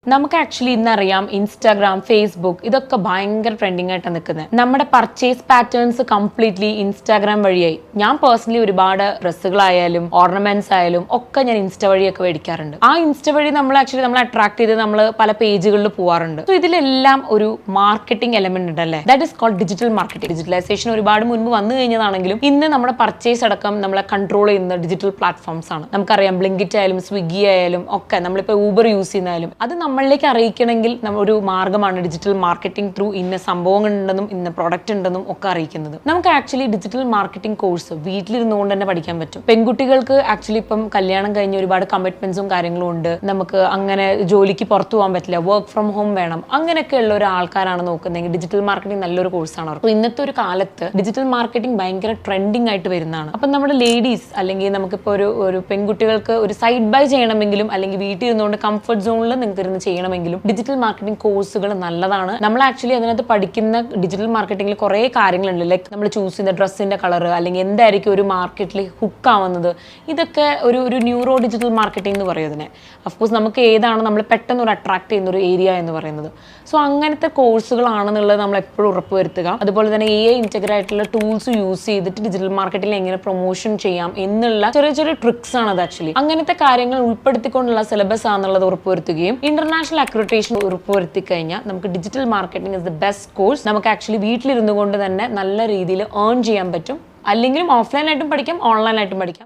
നമുക്ക് actually ഇന്നറിയാം Instagram Facebook ഇതൊക്കെ ഭയങ്കര ട്രെൻഡിങ് ആയിട്ട് നിൽക്കുന്നത്. നമ്മുടെ പർച്ചേസ് പാറ്റേൺസ് കംപ്ലീറ്റ്ലി ഇൻസ്റ്റാഗ്രാം വഴിയായി. ഞാൻ പേഴ്സണലി ഒരുപാട് ഡ്രസ്സുകളായാലും ഓർണമെന്റ്സ് ആയാലും ഒക്കെ ഞാൻ ഇൻസ്റ്റ വഴിയൊക്കെ മേടിക്കാറുണ്ട്. ആ ഇൻസ്റ്റ വഴി നമ്മൾ അട്രാക്ട് ചെയ്ത് നമ്മൾ പല പേജുകളിൽ പോവാറുണ്ട്. സോ ഇതിലെല്ലാം ഒരു മാർക്കറ്റിംഗ് എലമെന്റ് ഉണ്ടല്ലേ, that is called digital marketing. Digitalisation ഒരുപാട് മുൻപ് വന്നു കഴിഞ്ഞതാണെങ്കിലും ഇന്ന് നമ്മുടെ പർച്ചേസ് അടക്കം നമ്മളെ കൺട്രോൾ ചെയ്യുന്ന ഡിജിറ്റൽ പ്ലാറ്റ്ഫോംസ് ആണ്. നമുക്കറിയാം ബ്ലിങ്കിറ്റ് ആയാലും സ്വിഗ്ഗി ആയാലും ഒക്കെ, നമ്മളിപ്പോൾ ഊബർ യൂസ് ചെയ്യുന്നായാലും അത് നമ്മളിലേക്ക് അറിയിക്കണമെങ്കിൽ ഒരു മാർഗ്ഗമാണ് ഡിജിറ്റൽ മാർക്കറ്റിംഗ് ത്രൂ ഇന്ന സംഭവങ്ങൾ ഉണ്ടെന്നും ഇന്ന പ്രോഡക്റ്റ് ഉണ്ടെന്നും ഒക്കെ അറിയിക്കുന്നത്. നമുക്ക് ആക്ച്വലി ഡിജിറ്റൽ മാർക്കറ്റിംഗ് കോഴ്സ് വീട്ടിലിരുന്നുകൊണ്ട് തന്നെ പഠിക്കാൻ പറ്റും. പെൺകുട്ടികൾക്ക് ആക്ച്വലി ഇപ്പം കല്യാണം കഴിഞ്ഞ് ഒരുപാട് കമ്മിറ്റ്മെന്റ്സും കാര്യങ്ങളും ഉണ്ട്, നമുക്ക് അങ്ങനെ ജോലിക്ക് പുറത്തു പോകാൻ പറ്റില്ല, വർക്ക് ഫ്രം ഹോം വേണം, അങ്ങനെയൊക്കെ ഉള്ള ഒരു ആൾക്കാരാണ് നോക്കുന്നതെങ്കിൽ ഡിജിറ്റൽ മാർക്കറ്റിംഗ് നല്ലൊരു കോഴ്സാണ് അവർക്ക്. ഇന്നത്തെ ഒരു കാലത്ത് ഡിജിറ്റൽ മാർക്കറ്റിംഗ് ഭയങ്കര ട്രെൻഡിങ് ആയിട്ട് വരുന്നതാണ്. അപ്പം നമ്മുടെ ലേഡീസ് അല്ലെങ്കിൽ നമുക്കിപ്പോൾ ഒരു പെൺകുട്ടികൾക്ക് ഒരു സൈഡ് ബൈ ചെയ്യണമെങ്കിലും അല്ലെങ്കിൽ വീട്ടിൽ ഇരുന്നുകൊണ്ട് കംഫർട്ട് സോണിൽ നിങ്ങൾക്ക് ഇരുന്ന് ചെയ്യണമെങ്കിലും ഡിജിറ്റൽ മാർക്കറ്റിംഗ് കോഴ്സുകൾ നല്ലതാണ്. നമ്മൾ ആക്ച്വലി അതിനകത്ത് പഠിക്കുന്ന ഡിജിറ്റൽ മാർക്കറ്റിംഗിൽ കുറേ കാര്യങ്ങളുണ്ട്. ലൈക്ക് നമ്മൾ ചൂസ് ചെയ്യുന്ന ഡ്രസ്സിന്റെ കളർ അല്ലെങ്കിൽ എന്തായിരിക്കും ഒരു മാർക്കറ്റിൽ ഹുക്ക് ആവുന്നത്, ഇതൊക്കെ ഒരു ന്യൂറോ ഡിജിറ്റൽ മാർക്കറ്റിംഗ് എന്ന് പറയുന്നതിനെ. അഫ്കോഴ്സ് നമുക്ക് ഏതാണ് നമ്മൾ പെട്ടെന്ന് ഒരു അട്രാക്ട് ചെയ്യുന്ന ഒരു ഏരിയ എന്ന് പറയുന്നത്. സോ അങ്ങനത്തെ കോഴ്സുകളാണെന്നുള്ളത് നമ്മൾ എപ്പോഴും ഉറപ്പുവരുത്തുക. അതുപോലെ തന്നെ AI ഇന്റഗ്രേറ്റ് ആയിട്ടുള്ള ടൂൾസ് യൂസ് ചെയ്തിട്ട് ഡിജിറ്റൽ മാർക്കറ്റിംഗ് എങ്ങനെ പ്രൊമോഷൻ ചെയ്യാം എന്നുള്ള ചെറിയ ചെറിയ ട്രിക്സ് ആണ് അത്. ആക്ച്വലി അങ്ങനത്തെ കാര്യങ്ങൾ ഉൾപ്പെടുത്തിക്കൊണ്ടുള്ള സിലബസ് ആണെന്നുള്ളത് ഉറപ്പുവരുത്തുകയും ഇന്റർനാഷണൽ അക്രഡിറ്റേഷൻ ഉറപ്പുവരുത്തി കഴിഞ്ഞാൽ നമുക്ക് digital marketing is the best course. നമുക്ക് ആക്ച്വലി വീട്ടിലിരുന്നു കൊണ്ട് തന്നെ നല്ല രീതിയിൽ ഏൺ ചെയ്യാൻ പറ്റും. അല്ലെങ്കിലും ഓഫ്ലൈൻ ആയിട്ടും പഠിക്കാം, ഓൺലൈൻ ആയിട്ടും പഠിക്കാം.